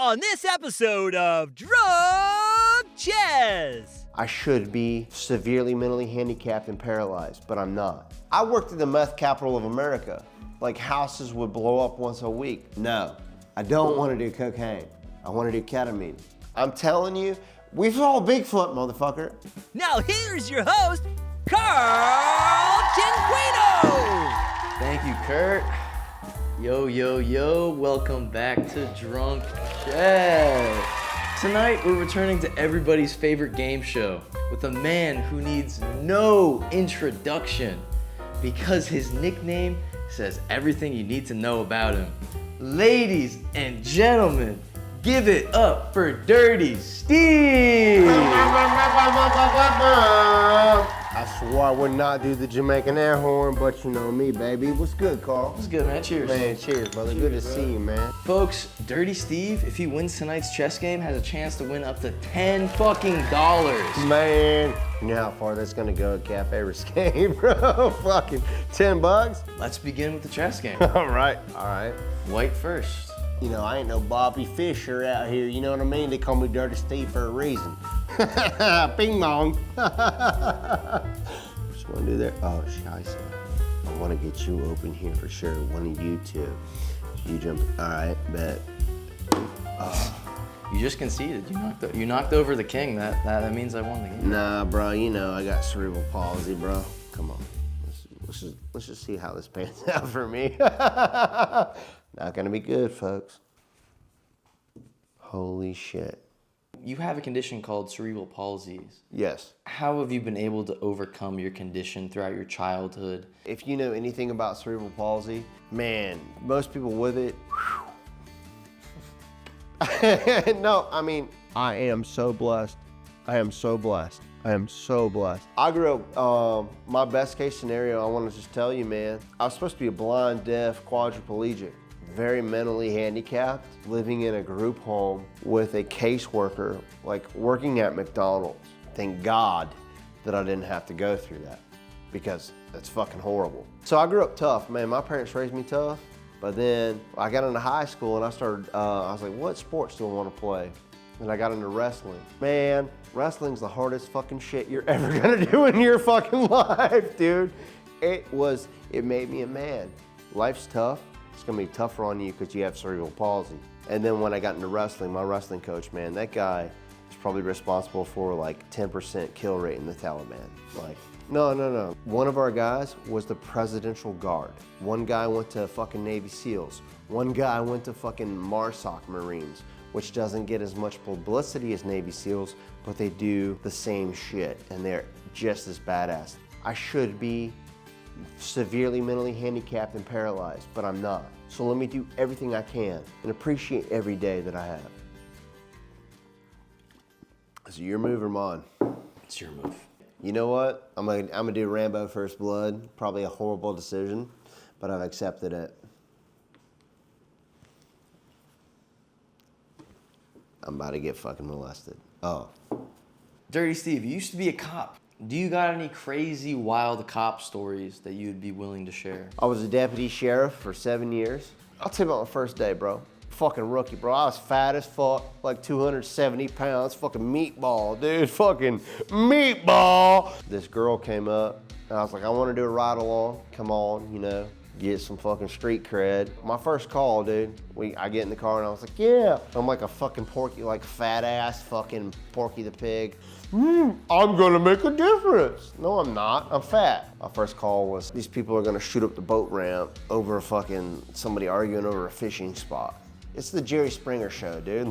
on this episode of Drunk Chess. I should be severely mentally handicapped and paralyzed, but I'm not. I worked in the meth capital of America. Like houses would blow up once a week. No, I don't want to do cocaine. I want to do ketamine. I'm telling you, we saw Bigfoot, motherfucker. Now here's your host, Carl Cinquino. Thank you, Kurt. Yo, welcome back to Drunk Chess. Tonight, we're returning to everybody's favorite game show with a man who needs no introduction because his nickname says everything you need to know about him. Ladies and gentlemen, give it up for Dirty Steve. I swore I would not do the Jamaican air horn, but you know me, baby. What's good, Carl? What's good, man? Cheers. Man, cheers, brother. Good to see you, man. Folks, Dirty Steve, if he wins tonight's chess game, has a chance to win up to $10 fucking dollars. Man, you know how far that's gonna go at Cafe Risque, bro? Fucking $10? Let's begin with the chess game. All right. White first. You know, I ain't no Bobby Fischer out here, you know what I mean? They call me Dirty Steve for a reason. Bing bong. What you wanna do there? Oh, scheiße. I wanna get you open here for sure. One of you two. You jump, all right, bet. You just conceded. You knocked over the king. That means I won the game. Nah, bro, you know, I got cerebral palsy, bro. Come on. Let's just see how this pans out for me. Not gonna be good, folks. Holy shit. You have a condition called cerebral palsy. Yes. How have you been able to overcome your condition throughout your childhood? If you know anything about cerebral palsy, man, most people with it, no, I mean, I am so blessed. I am so blessed. I grew up, my best case scenario, I want to just tell you, man, I was supposed to be a blind, deaf, quadriplegic, very mentally handicapped, living in a group home with a caseworker, like working at McDonald's. Thank God that I didn't have to go through that because that's fucking horrible. So I grew up tough, man. My parents raised me tough, but then I got into high school and I started, I was like, what sports do I want to play? And I got into wrestling. Man, wrestling's the hardest fucking shit you're ever gonna do in your fucking life, dude. It made me a man. Life's tough. It's gonna be tougher on you because you have cerebral palsy. And then when I got into wrestling, my wrestling coach, man, that guy is probably responsible for like 10% kill rate in the Taliban. Like, no. One of our guys was the Presidential Guard. One guy went to fucking Navy SEALs. One guy went to fucking MARSOC Marines, which doesn't get as much publicity as Navy SEALs, but they do the same shit and they're just as badass. I should be severely mentally handicapped and paralyzed, but I'm not. So let me do everything I can and appreciate every day that I have. Is it your move or mine? It's your move. You know what? I'm gonna do Rambo First Blood. Probably a horrible decision, but I've accepted it. I'm about to get fucking molested. Oh. Dirty Steve, you used to be a cop. Do you got any crazy, wild cop stories that you'd be willing to share? I was a deputy sheriff for 7 years. I'll tell you about my first day, bro. Fucking rookie, bro. I was fat as fuck, like 270 pounds, fucking meatball, dude, fucking meatball. This girl came up, and I was like, I want to do a ride along. Come on, you know, get some fucking street cred. My first call, dude, I get in the car and I was like, yeah. I'm like a fucking Porky, like fat ass fucking Porky the Pig. I'm gonna make a difference. No, I'm not, I'm fat. My first call was, these people are gonna shoot up the boat ramp over somebody arguing over a fishing spot. It's the Jerry Springer show, dude.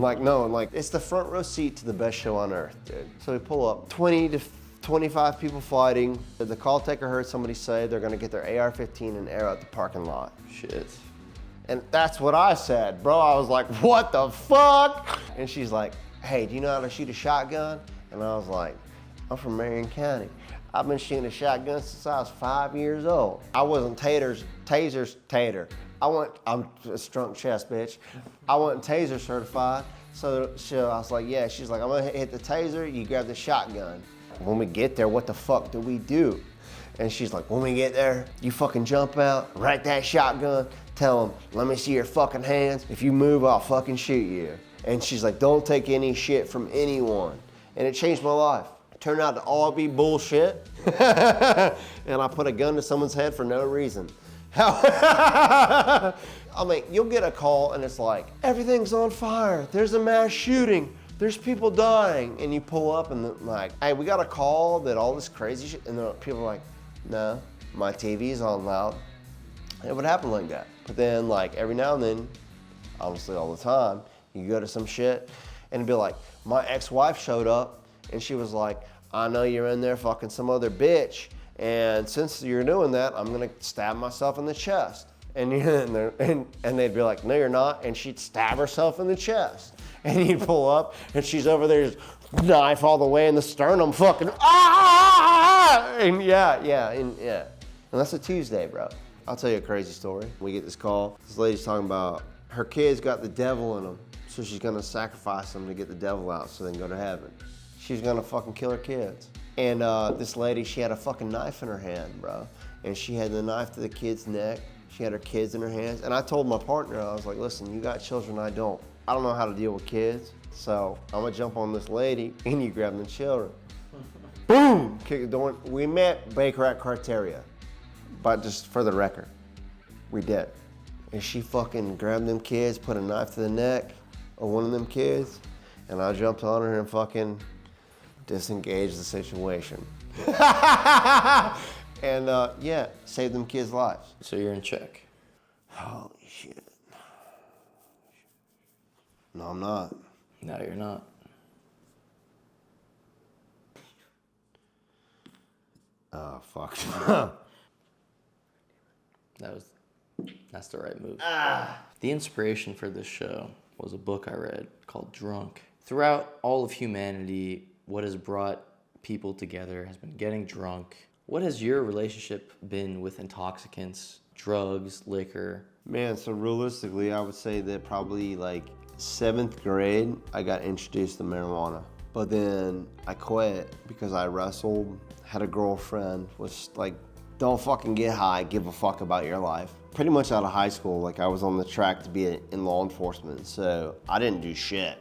It's the front row seat to the best show on earth, dude. So we pull up, 20 to 25 people fighting. The call taker heard somebody say they're gonna get their AR-15 and air out the parking lot. Shit. And that's what I said, bro. I was like, what the fuck? And she's like, hey, do you know how to shoot a shotgun? And I was like, I'm from Marion County. I've been shooting a shotgun since I was 5 years old. I wasn't Taser's tater. I'm a drunk chest, bitch. I wasn't Taser certified. So I was like, yeah. She's like, I'm gonna hit the Taser, you grab the shotgun. When we get there, what the fuck do we do? And she's like, when we get there, you fucking jump out, right that shotgun, tell them, let me see your fucking hands. If you move, I'll fucking shoot you. And she's like, don't take any shit from anyone. And it changed my life. It turned out to all be bullshit. And I put a gun to someone's head for no reason. I mean, you'll get a call and it's like, everything's on fire. There's a mass shooting. There's people dying. And you pull up and they're like, hey, we got a call that all this crazy shit. And people are like, no, my TV's on loud. It would happen like that. But then like every now and then, honestly all the time, you go to some shit and it'd be like, my ex-wife showed up and she was like, I know you're in there fucking some other bitch. And since you're doing that, I'm gonna stab myself in the chest. And they'd be like, no, you're not. And she'd stab herself in the chest. And you'd pull up and she's over there, just knife all the way in the sternum, fucking, ah! And yeah. And that's a Tuesday, bro. I'll tell you a crazy story. We get this call. This lady's talking about her kids got the devil in them. So she's gonna sacrifice them to get the devil out so they can go to heaven. She's gonna fucking kill her kids. And this lady, she had a fucking knife in her hand, bro. And she had the knife to the kid's neck. She had her kids in her hands. And I told my partner, I was like, listen, you got children, I don't. I don't know how to deal with kids. So I'm gonna jump on this lady and you grab the children. Boom, kick the door. We met Baker at Carteria. But just for the record, we did. And she fucking grabbed them kids, put a knife to the neck of one of them kids. And I jumped on her and fucking disengage the situation. And yeah, save them kids' lives. So you're in check. Holy shit. No, I'm not. No, you're not. Oh, fuck. That's the right move. The inspiration for this show was a book I read called Drunk. Throughout all of humanity, what has brought people together has been getting drunk. What has your relationship been with intoxicants, drugs, liquor? Man, so realistically, I would say that probably like 7th grade, I got introduced to marijuana. But then I quit because I wrestled, had a girlfriend, was like, don't fucking get high, give a fuck about your life. Pretty much out of high school, like I was on the track to be in law enforcement, so I didn't do shit.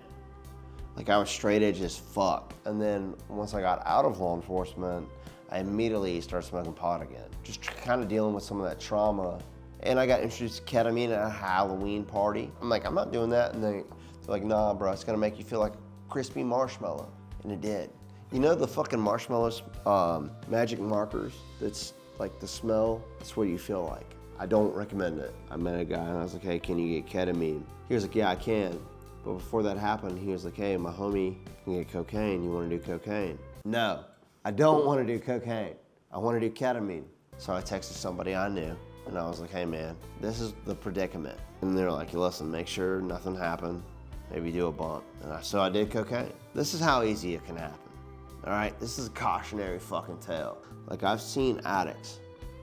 Like I was straight edge as fuck. And then once I got out of law enforcement, I immediately started smoking pot again. Just kind of dealing with some of that trauma. And I got introduced to ketamine at a Halloween party. I'm like, I'm not doing that. And they're like, nah, bro, it's gonna make you feel like crispy marshmallow. And it did. You know the fucking marshmallows, magic markers, that's like the smell, that's what you feel like. I don't recommend it. I met a guy and I was like, hey, can you get ketamine? He was like, yeah, I can. But before that happened, he was like, hey, my homie can get cocaine. You wanna do cocaine? No, I don't wanna do cocaine. I wanna do ketamine. So I texted somebody I knew and I was like, hey man, this is the predicament. And they're like, listen, make sure nothing happened. Maybe do a bump. And so I did cocaine. This is how easy it can happen. All right, this is a cautionary fucking tale. Like I've seen addicts.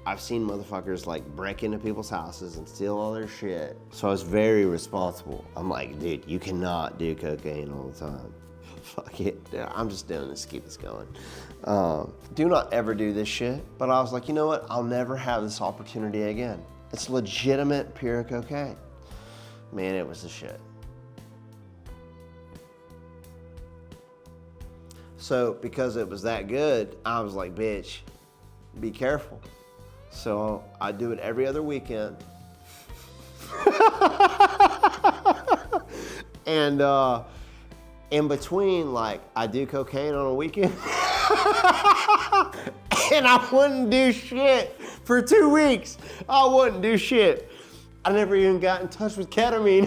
I've seen motherfuckers like break into people's houses and steal all their shit. So I was very responsible. I'm like, dude, you cannot do cocaine all the time. Fuck it, I'm just doing this to keep this going. Do not ever do this shit. But I was like, you know what? I'll never have this opportunity again. It's legitimate pure cocaine. Man, it was the shit. So because it was that good, I was like, bitch, be careful. So I do it every other weekend. And in between, like, I do cocaine on a weekend. And I wouldn't do shit for 2 weeks. I wouldn't do shit. I never even got in touch with ketamine.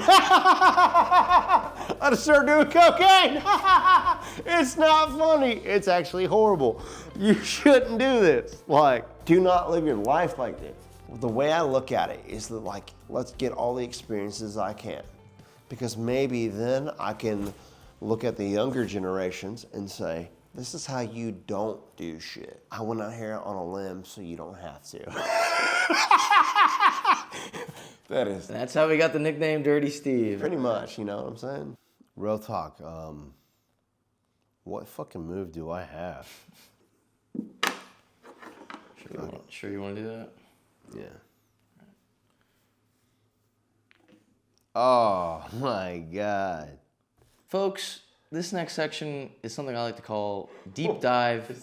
I just started doing cocaine. It's not funny. It's actually horrible. You shouldn't do this. Like, do not live your life like this. The way I look at it is that, like, let's get all the experiences I can. Because maybe then I can look at the younger generations and say, this is how you don't do shit. I went out here on a limb so you don't have to. That's how we got the nickname Dirty Steve. Pretty much, you know what I'm saying? Real talk, what fucking move do I have? Sure you want to do that? Yeah. Oh my God. Folks, this next section is something I like to call deep dive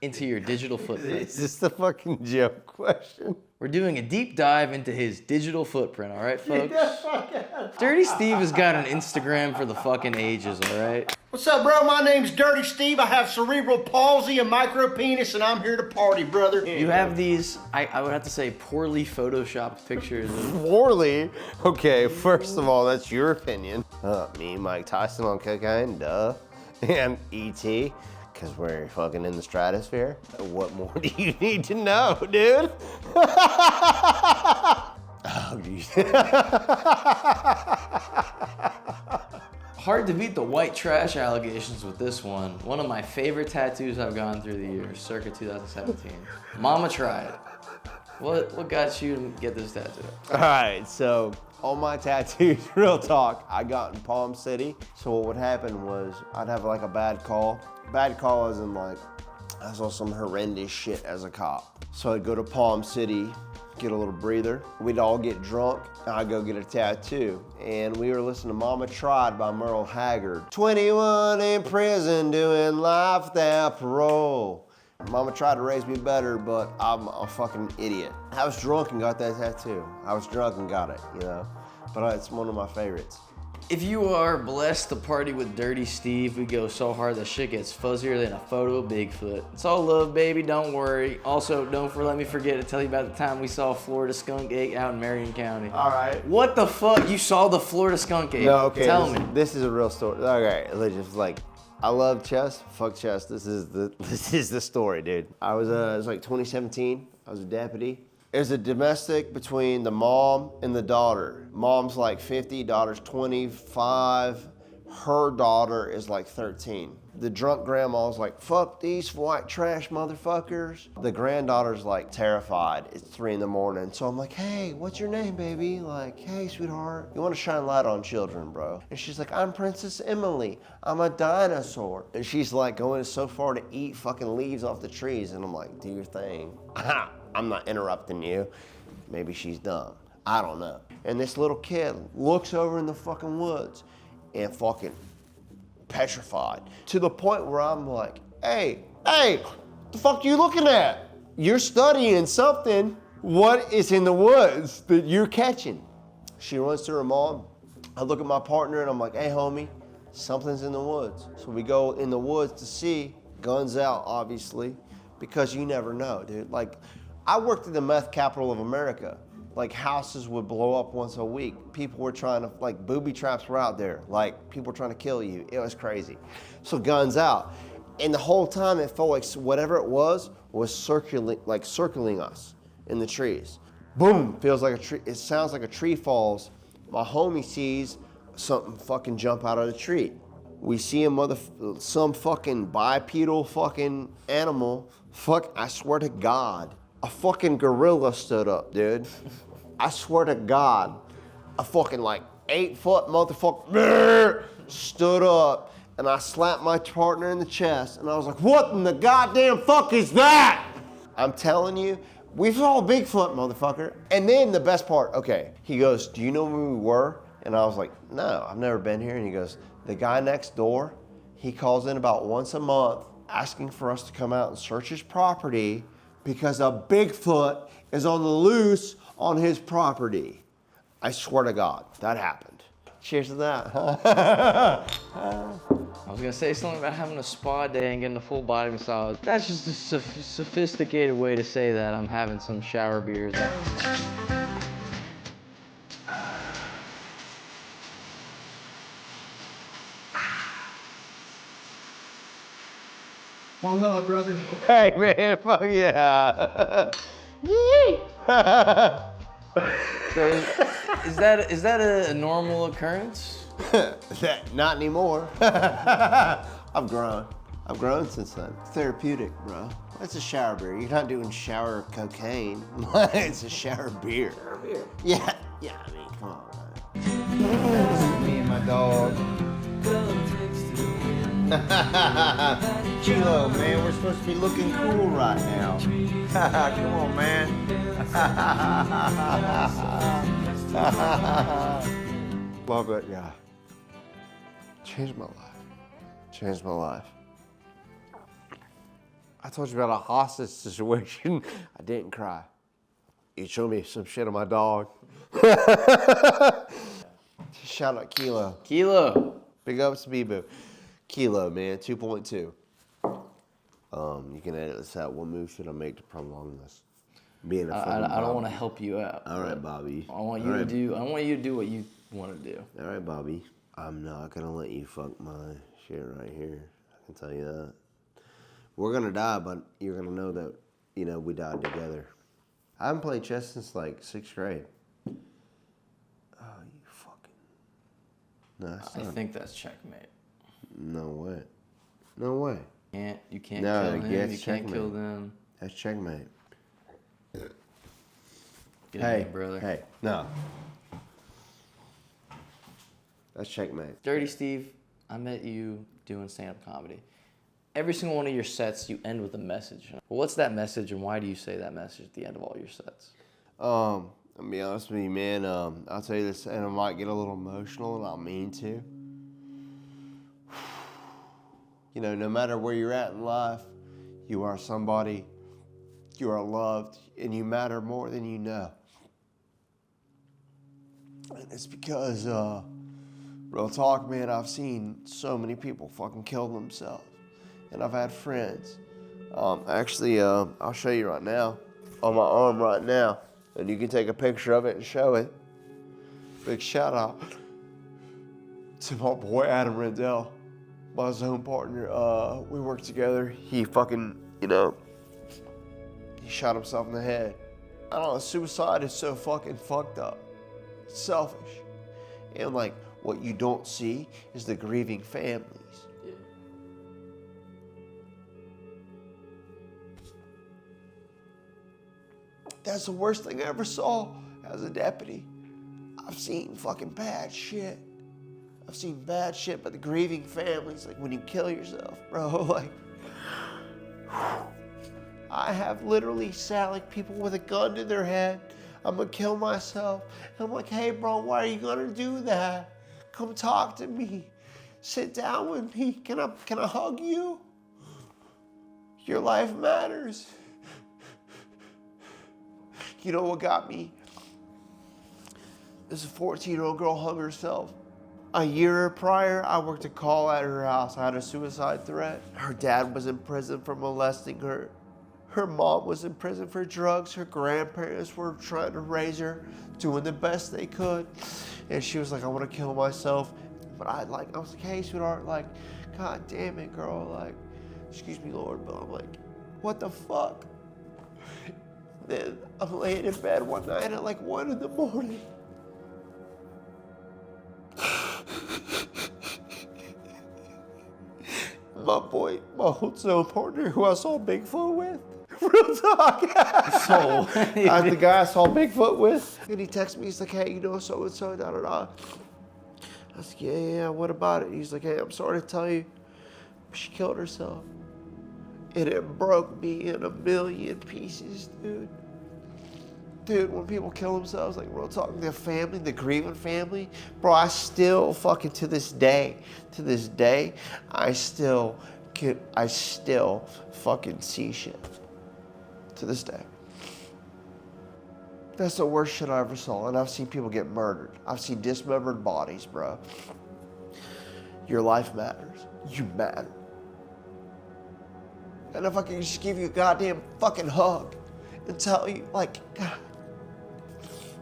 into your digital footprint. Is this the fucking joke question? We're doing a deep dive into his digital footprint, all right, folks? Dirty Steve has got an Instagram for the fucking ages, all right? What's up, bro? My name's Dirty Steve. I have cerebral palsy and micro penis, and I'm here to party, brother. You have these, I would have to say, poorly photoshopped pictures of Poorly? Okay, first of all, that's your opinion. Me, Mike Tyson on cocaine, duh. And E.T., because we're fucking in the stratosphere. What more do you need to know, dude? Oh, geez. Hard to beat the white trash allegations with this one. One of my favorite tattoos I've gone through the years, circa 2017. Mama tried. What got you to get this tattoo? All right, so all my tattoos, real talk, I got in Palm City. So what would happen was I'd have like a bad call. Bad call as in like, I saw some horrendous shit as a cop. So I'd go to Palm City, get a little breather. We'd all get drunk, and I'd go get a tattoo. And we were listening to Mama Tried by Merle Haggard. 21 in prison doing life without parole. Mama tried to raise me better, but I'm a fucking idiot. I was drunk and got that tattoo. I was drunk and got it, you know? But it's one of my favorites. If you are blessed to party with Dirty Steve, we go so hard that shit gets fuzzier than a photo of Bigfoot. It's all love, baby, don't worry. Also, let me forget to tell you about the time we saw a Florida skunk ape out in Marion County. All right. What the fuck? You saw the Florida skunk ape? No, okay. Tell me. This is a real story. Okay, let's just like, I love chess. Fuck chess. This is the story, dude. it was like 2017. I was a deputy. It was a domestic between the mom and the daughter. Mom's like 50, daughter's 25. Her daughter is like 13. The drunk grandma's like, fuck these white trash motherfuckers. The granddaughter's like terrified. It's 3 a.m. So I'm like, hey, what's your name, baby? Like, hey, sweetheart. You want to shine light on children, bro. And she's like, I'm Princess Emily. I'm a dinosaur. And she's like going so far to eat fucking leaves off the trees. And I'm like, do your thing. I'm not interrupting you. Maybe she's dumb. I don't know. And this little kid looks over in the fucking woods and fucking petrified to the point where I'm like, hey, the fuck you looking at? You're studying something. What is in the woods that you're catching? She runs to her mom. I look at my partner and I'm like, hey, homie, something's in the woods. So we go in the woods to see, guns out, obviously, because you never know, dude. Like, I worked in the meth capital of America. Like, houses would blow up once a week. People were trying to, like, booby traps were out there. Like, people were trying to kill you. It was crazy. So guns out. And the whole time it felt like whatever it was circling us in the trees. Boom, feels like a tree. It sounds like a tree falls. My homie sees something fucking jump out of the tree. We see some fucking bipedal fucking animal. Fuck, I swear to God. A fucking gorilla stood up, dude. I swear to God, a fucking like 8-foot motherfucker stood up, and I slapped my partner in the chest, and I was like, what in the goddamn fuck is that? I'm telling you, we saw Bigfoot, motherfucker. And then the best part, okay, he goes, do you know where we were? And I was like, no, I've never been here. And he goes, the guy next door, he calls in about once a month asking for us to come out and search his property because a Bigfoot is on the loose on his property. I swear to God, that happened. Cheers to that. I was gonna say something about having a spa day and getting a full body massage. That's just a sophisticated way to say that I'm having some shower beers. One love, brother. Hey man, fuck yeah. So is that a normal occurrence? Not anymore. I've grown since then. Therapeutic, bro. It's a shower beer. You're not doing shower cocaine. It's a shower beer. Shower beer? Yeah, I mean, come on, man. Me and my dog. Kilo, man, we're supposed to be looking cool right now. Come on, man. Love it, yeah. Changed my life. Changed my life. I told you about a hostage situation. I didn't cry. You showed me some shit on my dog. Shout out Kilo. Kilo. Big ups to Bebo. Kilo, man, 2.2. You can edit this out. What move should I make to prolong this? Being a I don't want to help you out. All right, Bobby. I want you to do what you want to do. All right, Bobby. I'm not gonna let you fuck my shit right here. I can tell you that. We're gonna die, but you're gonna know that, you know, we died together. I haven't played chess since like 6th grade. Oh, you fucking. No, I think that's checkmate. No way. No way. You can't No, kill him. yeah, it's You can't kill checkmate. them. That's checkmate. Good Hey, game, brother. Hey, no. That's checkmate. Dirty Steve, I met you doing stand-up comedy. Every single one of your sets, you end with a message. Well, what's that message, and why do you say that message at the end of all your sets? I'll be honest with you, man. I'll tell you this, and I might get a little emotional, and I'll mean to. You know, no matter where you're at in life, you are somebody, you are loved, and you matter more than you know. And it's because, real talk, man, I've seen so many people fucking kill themselves. And I've had friends. Actually, I'll show you right now, on my arm right now. And you can take a picture of it and show it. Big shout out to my boy Adam Rendell, my zone partner. We worked together. He fucking, you know, he shot himself in the head. I don't know, suicide is so fucking fucked up. It's selfish. And like, what you don't see is the grieving families. Yeah. That's the worst thing I ever saw as a deputy. I've seen fucking bad shit. I've seen bad shit, but the grieving families, like when you kill yourself, bro, like, I have literally sat like people with a gun to their head. I'm gonna kill myself. And I'm like, hey, bro, why are you gonna do that? Come talk to me. Sit down with me. Can I hug you? Your life matters. You know what got me? This 14-year-old girl hung herself. A year prior, I worked a call at her house. I had a suicide threat. Her dad was in prison for molesting her. Her mom was in prison for drugs. Her grandparents were trying to raise her, doing the best they could. And she was like, I want to kill myself. But I was like, hey, sweetheart, like, God damn it, girl. Like, excuse me, Lord, but I'm like, what the fuck? Then I'm laying in bed one night at like 1 a.m. My boy, my old zone partner who I saw Bigfoot with. Real talk. So, The guy I saw Bigfoot with. And he texted me, he's like, hey, you know, so-and-so, da-da-da. I was like, yeah, what about it? He's like, hey, I'm sorry to tell you, she killed herself. And it broke me in a million pieces, dude. Dude, when people kill themselves, like real talk, their family, the grieving family, bro, I still fucking to this day, I still fucking see shit. To this day. That's the worst shit I ever saw, and I've seen people get murdered. I've seen dismembered bodies, bro. Your life matters. You matter. And if I can just give you a goddamn fucking hug and tell you, like, God.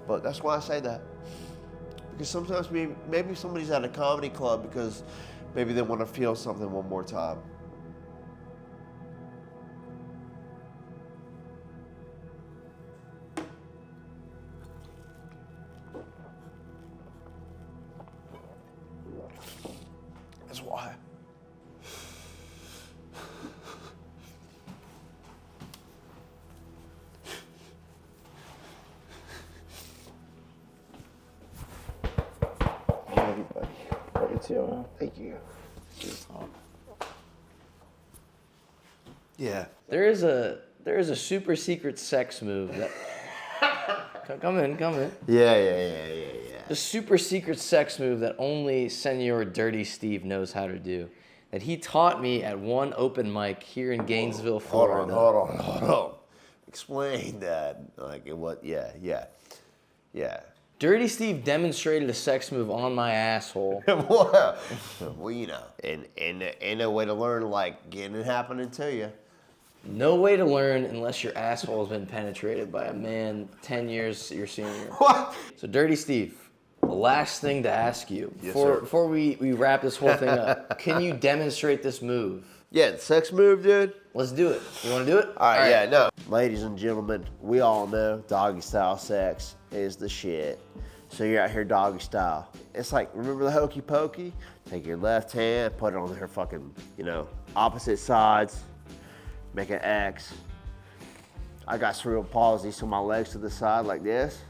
But that's why I say that. Because sometimes maybe somebody's at a comedy club because maybe they want to feel something one more time. That's why. Love you, buddy. love you too, man. Thank you. Yeah. There is a super secret sex move that. Come in. Yeah. The super secret sex move that only Senor Dirty Steve knows how to do. That he taught me at one open mic here in Gainesville, Florida. Hold on. Explain that. Like what? Yeah. Dirty Steve demonstrated a sex move on my asshole. Well, you know, and ain't no way to learn like getting it happening to you. No way to learn unless your asshole has been penetrated by a man 10 years your senior. What? So, Dirty Steve, the last thing to ask you Yes, sir. before we wrap this whole thing up, can you demonstrate this move? Yeah, the sex move, dude. Let's do it. You want to do it? All right, yeah, no. Ladies and gentlemen, we all know doggy style sex is the shit. So you're out here doggy style. It's like, remember the hokey pokey? Take your left hand, put it on her fucking, opposite sides, make an X. I got cerebral palsy, so my legs to the side like this.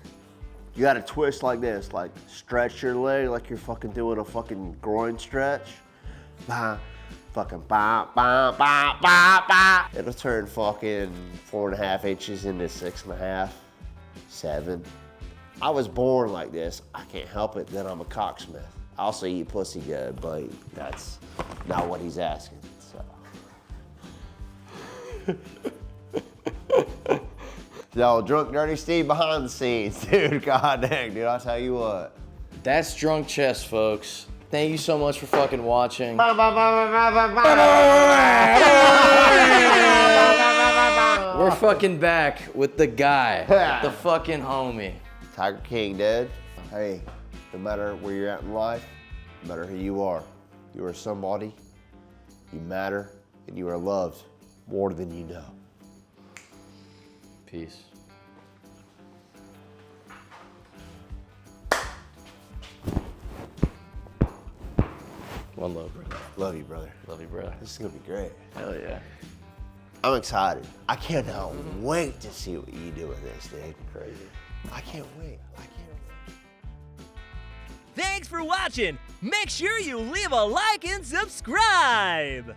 You gotta twist like this, like stretch your leg like you're fucking doing a fucking groin stretch. Bah. Fucking bah, bah, bah, bah, bah. It'll turn fucking 4.5 inches into 6.5, 7. I was born like this. I can't help it that I'm a cocksmith. I also eat pussy good, but that's not what he's asking. So. Yo, Drunk Dirty Steve behind the scenes, dude. God dang, dude. I'll tell you what. That's Drunk Chess, folks. Thank you so much for fucking watching. We're We're fucking back with the guy, the fucking homie. Tiger King, dude. Hey, no matter where you're at in life, no matter who you are somebody, you matter, and you are loved more than you know. Peace. One love, brother. Love you, brother. Love you, brother. This is gonna be great. Hell yeah. I'm excited. I cannot wait to see what you do with this, dude. Crazy. I can't wait. Thanks for watching. Make sure you leave a like and subscribe.